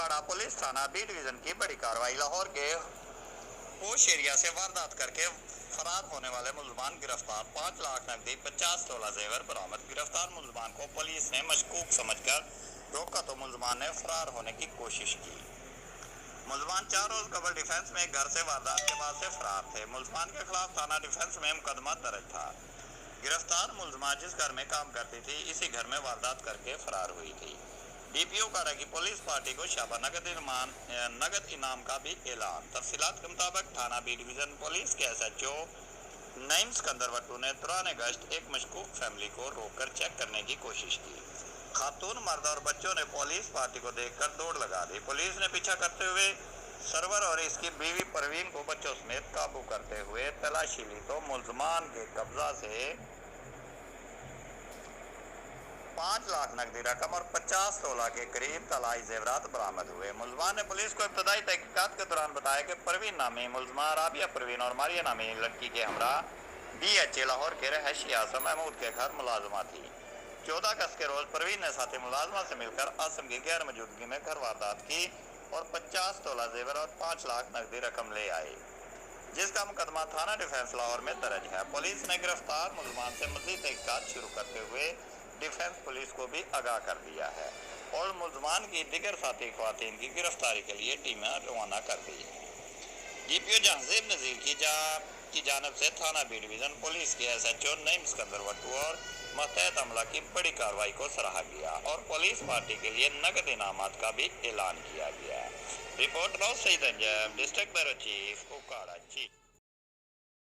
उकाड़ा police थाना B division की बड़ी कार्रवाई। लाहौर के पोश एरिया से वारदात करके फरार होने वाले मुलजमान गिरफ्तार। 5 लाख नकदी 50 तोला जेवर बरामद। गिरफ्तार मुलजमान को पुलिस ने मशकूक समझकर रोका तो मुलजमान ने फरार होने की कोशिश की। मुलजमान 4 रोज कबल डिफेंस में घर से वारदात के बाद से फरार थे। मुलजमान के खिलाफ थाना डिफेंस में मुकदमा दर्ज था। गिरफ्तार मुलजमान जिस घर में काम करती थी इसी घर में वारदात करके फरार हुई थी। डीपीओ काड़ा की पुलिस पार्टी को शाबा नगद इनाम का भी ऐलान। तफसीलात के मुताबिक थाना बी डिवीजन पुलिस के SHO नईम सिकंदर वट्टू ने दौरान गश्त एक मशकूक फैमिली को रोककर चेक करने की कोशिश की। खातून, मर्द और बच्चों ने पुलिस पार्टी को देखकर दौड़ लगा दी। पुलिस ने पीछा करते हुए सरवर और इसकी बीवी परवीन को बच्चों समेत काबू करते हुए तलाशी ली तो मुलजमान के कब्जा से 5 लाख नकदी रकम और 50 तोला के करीब तलाई जेवरात बरामद हुए। मुलजमान ने पुलिस को इब्तदाई तहकीकात के दौरान बताया कि परवीन नामी मुलजमान राबिया परवीन और मारिया नामी लड़की के हमरा BHA लाहौर के रहायशी आसम महमूद के घर मुलाजमा थी। 14 अगस्त के रोज परवीन ने साथी मुलाजमा से मिलकर आसम की गैर मौजूदगी में घर वारदात की और 50 तोला जेवर और 5 लाख नकदी रकम ले आए, जिसका मुकदमा थाना डिफेंस लाहौर में दर्ज है। पुलिस ने गिरफ्तार मुलजमान से मज़ीद तहकीकात शुरू करते हुए डिफेंस पुलिस को भी आगाह कर दिया है और मुलजमान की दिगर साथी ख्वातीन की गिरफ्तारी के लिए टीमें रवाना कर दी है। डीपीओ जहांजेब नज़ीर की जानब से थाना बी डिवीजन पुलिस के SHO नईम सिकंदर वट्टू और मुस्तैद अमला की बड़ी कार्रवाई को सराहा गया और पुलिस पार्टी के लिए नकद इनामात का भी ऐलान किया गया। Reporter Saeed Anjum, district bureau chief, उकाड़ा।